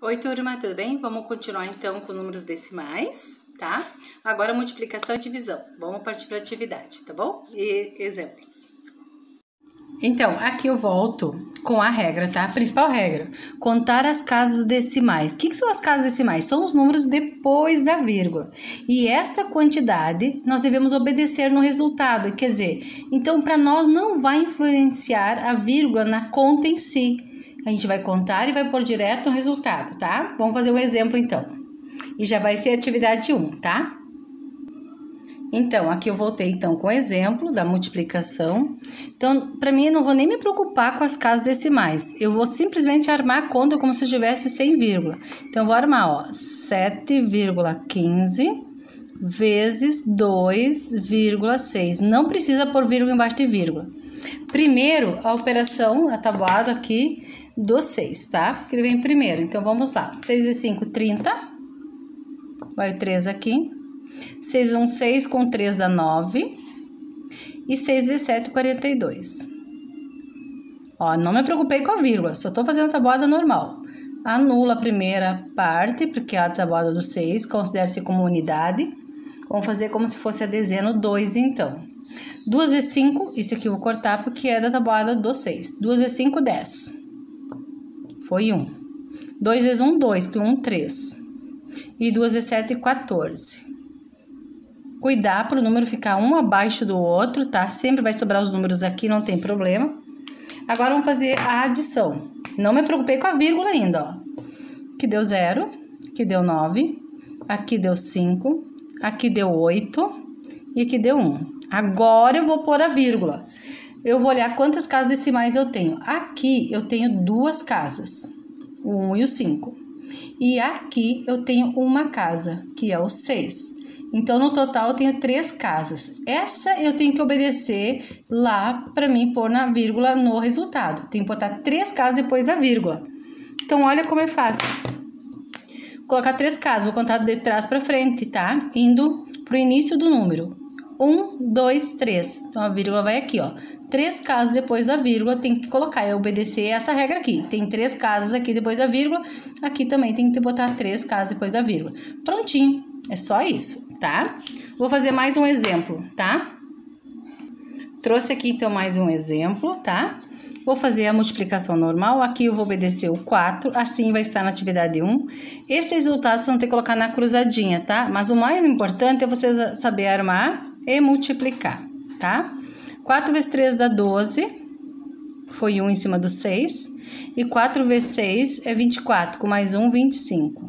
Oi, turma, tudo bem? Vamos continuar então com números decimais, tá? Agora multiplicação e divisão. Vamos partir para atividade, tá bom? E exemplos. Então, aqui eu volto com a regra, tá? A principal regra, contar as casas decimais. O que são as casas decimais? São os números depois da vírgula. E esta quantidade nós devemos obedecer no resultado, quer dizer, então para nós não vai influenciar a vírgula na conta em si. A gente vai contar e vai pôr direto no resultado, tá? Vamos fazer um exemplo então. E já vai ser atividade 1, tá? Então, aqui eu voltei então com o exemplo da multiplicação. Então, para mim, eu não vou nem me preocupar com as casas decimais. Eu vou simplesmente armar a conta como se eu tivesse sem vírgula. Então, eu vou armar, ó, 7,15 vezes 2,6. Não precisa pôr vírgula embaixo de vírgula. Primeiro, a operação, a tabuada aqui do 6, tá? Porque ele vem primeiro. Então, vamos lá. 6 vezes 5, 30. Vai o 3 aqui. 6 vezes 1, 6, com 3 dá 9. E 6 vezes 7, 42. Ó, não me preocupei com a vírgula, só tô fazendo a tabuada normal. Anula a primeira parte, porque é a tabuada do 6, considera-se como unidade. Vamos fazer como se fosse a dezena 2, então. 2 vezes 5, isso aqui eu vou cortar porque é da tabuada do 6. 2 vezes 5, 10. Foi 1. 2 vezes 1, 2, que 1, 3. E 2 vezes 7, 14. Cuidar para o número ficar um abaixo do outro, tá? Sempre vai sobrar os números aqui, não tem problema. Agora vamos fazer a adição. Não me preocupei com a vírgula ainda, ó. Aqui deu 0, aqui deu 9, aqui deu 5, aqui deu 8 e aqui deu 1. Agora eu vou pôr a vírgula. Eu vou olhar quantas casas decimais eu tenho. Aqui eu tenho duas casas, o 1 e o 5. E aqui eu tenho uma casa, que é o 6. Então, no total, eu tenho 3 casas. Essa eu tenho que obedecer lá para mim pôr na vírgula no resultado. Tem que botar 3 casas depois da vírgula. Então, olha como é fácil. Vou colocar 3 casas, vou contar de trás para frente, tá? Indo pro início do número. 1, 2, 3. Então, a vírgula vai aqui, ó. 3 casas depois da vírgula tem que colocar, é obedecer essa regra aqui. Tem 3 casas aqui depois da vírgula, aqui também tem que botar 3 casas depois da vírgula. Prontinho, é só isso, tá? Vou fazer mais um exemplo, tá? Trouxe aqui então mais um exemplo, tá? Vou fazer a multiplicação normal, aqui eu vou obedecer o 4, assim vai estar na atividade 1. Esse resultado vocês vão ter que colocar na cruzadinha, tá? Mas o mais importante é vocês saber armar e multiplicar, tá? 4 vezes 3 dá 12, foi 1 em cima do 6. E 4 vezes 6 é 24, com mais 1, 25.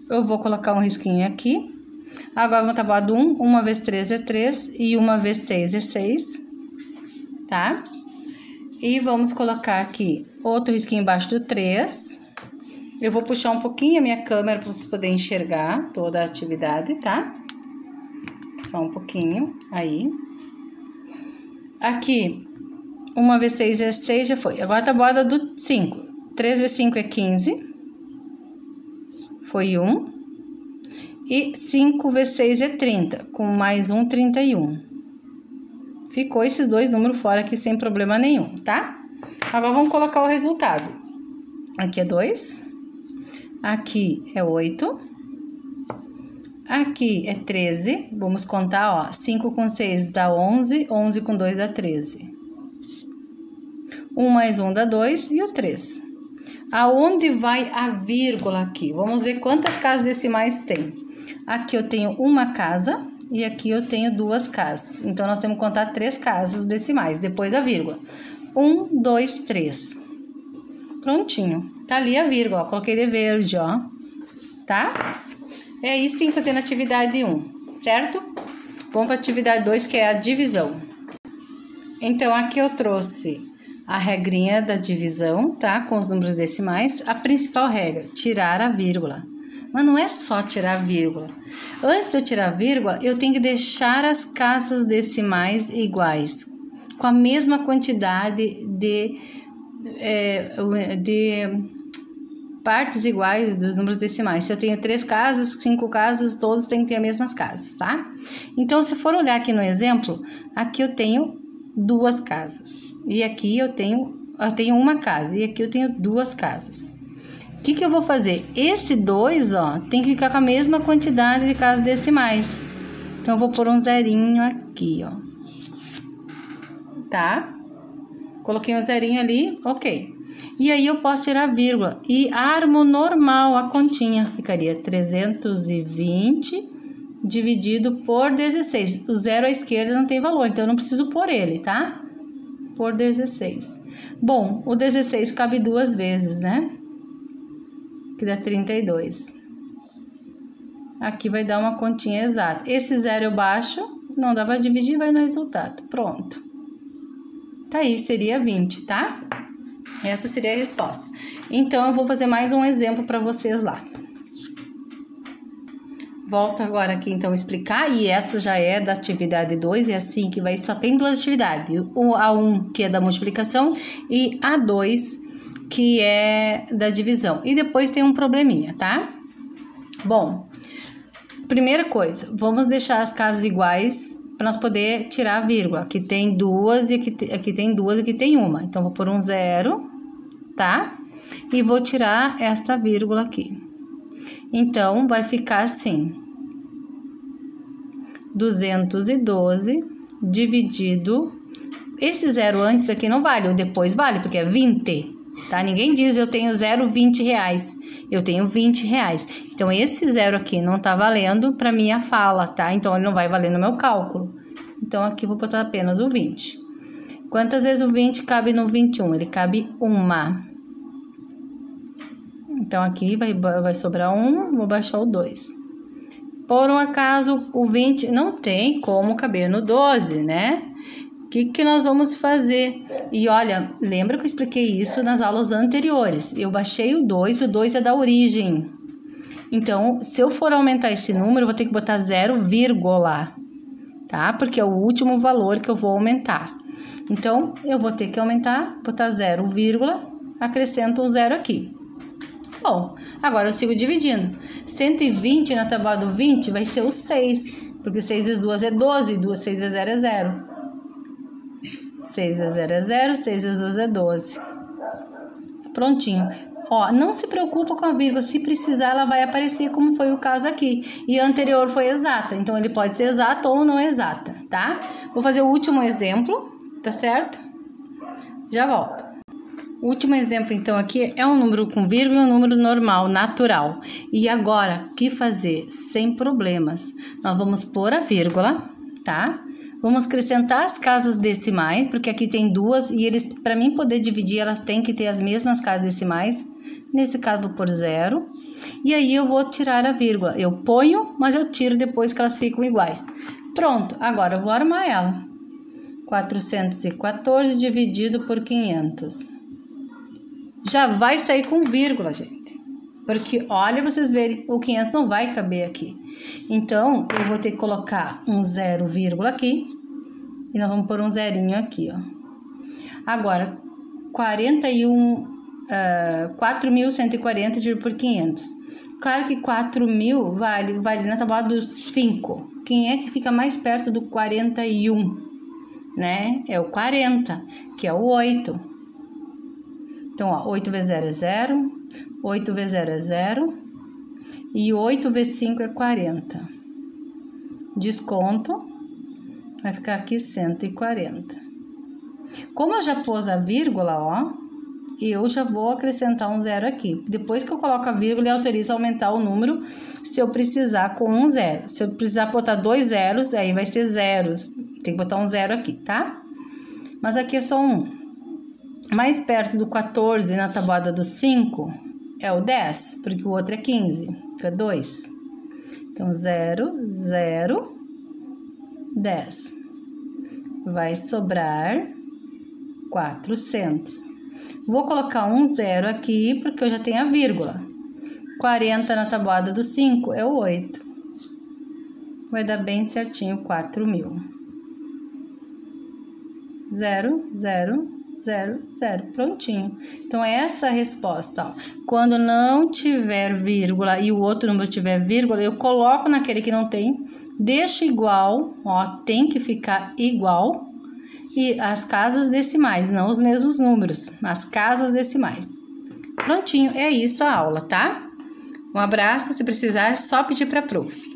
Eu vou colocar um risquinho aqui. Agora, vamos tabuar do 1. 1 vezes 3 é 3 e 1 vezes 6 é 6, tá? E vamos colocar aqui outro risquinho embaixo do 3. Eu vou puxar um pouquinho a minha câmera para vocês poderem enxergar toda a atividade, tá? Só um pouquinho, aí. Aqui, 1 vezes 6 é 6, já foi. Agora a tabuada do 5. 3 vezes 5 é 15. Foi 1. E 5 vezes 6 é 30. Com mais 1, 31. Ficou esses dois números fora aqui sem problema nenhum, tá? Agora vamos colocar o resultado. Aqui é 2. Aqui é 8. Aqui é 13. Vamos contar, ó. 5 com 6 dá 11. 11 com 2 dá 13. 1 mais 1 dá 2 e o 3. Aonde vai a vírgula aqui? Vamos ver quantas casas decimais tem. Aqui eu tenho uma casa e aqui eu tenho 2 casas. Então, nós temos que contar 3 casas decimais depois da vírgula. 1, 2, 3. Prontinho. Tá ali a vírgula, ó. Coloquei de verde, ó. Tá? É isso que tem que fazer na atividade 1, certo? Vamos para a atividade 2, que é a divisão. Então, aqui eu trouxe a regrinha da divisão, tá? Com os números decimais. A principal regra, tirar a vírgula. Mas não é só tirar a vírgula. Antes de eu tirar a vírgula, eu tenho que deixar as casas decimais iguais, com a mesma quantidade de partes iguais dos números decimais. Se eu tenho 3 casas, 5 casas, todos têm que ter as mesmas casas, tá? Então, se for olhar aqui no exemplo, aqui eu tenho 2 casas. E aqui eu tenho uma casa. E aqui eu tenho 2 casas. O que eu vou fazer? Esse 2, ó, tem que ficar com a mesma quantidade de casas decimais. Então, eu vou pôr um zerinho aqui, ó. Tá? Coloquei um zerinho ali, ok. E aí, eu posso tirar a vírgula. E armo normal a continha. Ficaria 320 dividido por 16. O zero à esquerda não tem valor, então eu não preciso pôr ele, tá? Por 16. Bom, o 16 cabe 2 vezes, né? Que dá 32. Aqui vai dar uma continha exata. Esse zero eu baixo, não dá pra dividir, vai no resultado. Pronto. Tá aí, seria 20, tá? Essa seria a resposta. Então, eu vou fazer mais um exemplo para vocês lá. Volto agora aqui, então, explicar. E essa já é da atividade 2, é assim que vai... Só tem 2 atividades. A 1, que é da multiplicação, e a 2, que é da divisão. E depois tem um probleminha, tá? Bom, primeira coisa, vamos deixar as casas iguais para nós poder tirar a vírgula. Aqui tem 2 e aqui tem 2 e aqui tem 1. Então, vou pôr um 0, tá? E vou tirar esta vírgula aqui. Então, vai ficar assim. 212 dividido... Esse zero antes aqui não vale, o depois vale, porque é 20, tá? Ninguém diz eu tenho 0,20 reais. Eu tenho 20 reais. Então, esse zero aqui não tá valendo para minha fala, tá? Então, ele não vai valer no meu cálculo. Então, aqui vou botar apenas o 20. Quantas vezes o 20 cabe no 21? Ele cabe 1. Então, aqui vai sobrar 1, vou baixar o 2. Por um acaso, o 20 não tem como caber no 12, né? O que nós vamos fazer? E olha, lembra que eu expliquei isso nas aulas anteriores. Eu baixei o 2 é da origem. Então, se eu for aumentar esse número, eu vou ter que botar 0, tá? Porque é o último valor que eu vou aumentar. Então, eu vou ter que aumentar, botar 0, acrescento um 0 aqui. Bom, agora eu sigo dividindo. 120 na tábua do 20 vai ser o 6, porque 6 vezes 2 é 12, 6 vezes 0 é 0. 6 vezes 0 é 0, 6 vezes 2 é 12. Prontinho. Ó, não se preocupa com a vírgula, se precisar ela vai aparecer como foi o caso aqui. E a anterior foi exata, então ele pode ser exato ou não exata, tá? Vou fazer o último exemplo, tá certo? Já volto. O último exemplo, então, aqui é um número com vírgula e um número normal, natural. E agora, o que fazer? Sem problemas. Nós vamos pôr a vírgula, tá? Vamos acrescentar as casas decimais, porque aqui tem 2 e eles, para mim poder dividir, elas têm que ter as mesmas casas decimais. Nesse caso, vou pôr 0. E aí, eu vou tirar a vírgula. Eu ponho, mas eu tiro depois que elas ficam iguais. Pronto, agora eu vou armar ela. 414 dividido por 500. Já vai sair com vírgula, gente. Porque, olha, vocês verem, o 500 não vai caber aqui. Então, eu vou ter que colocar um 0, aqui. E nós vamos pôr um zerinho aqui, ó. Agora, 4.140 dividido por 500. Claro que 4.000 vale na tábua do 5. Quem é que fica mais perto do 41? Né? É o 40, que é o 8. Então, ó, 8 vezes 0 é 0, 8 vezes 0 é 0, e 8 vezes 5 é 40. Desconto, vai ficar aqui 140. Como eu já pus a vírgula, ó, eu já vou acrescentar um 0 aqui. Depois que eu coloco a vírgula, ele autoriza a aumentar o número se eu precisar com um 0. Se eu precisar botar 2 zeros, aí vai ser zeros. Tem que botar um 0 aqui, tá? Mas aqui é só um. Mais perto do 14 na tabuada do 5 é o 10, porque o outro é 15, que é 2. Então, 0, 0, 10. Vai sobrar 400. Vou colocar um 0 aqui, porque eu já tenho a vírgula. 40 na tabuada do 5 é o 8. Vai dar bem certinho 4.000. 0, 0, 0, 0. Prontinho. Então, essa é a resposta, ó. Quando não tiver vírgula e o outro número tiver vírgula, eu coloco naquele que não tem, deixo igual, ó, tem que ficar igual. E as casas decimais, não os mesmos números, as casas decimais. Prontinho, é isso a aula, tá? Um abraço, se precisar é só pedir pra prof.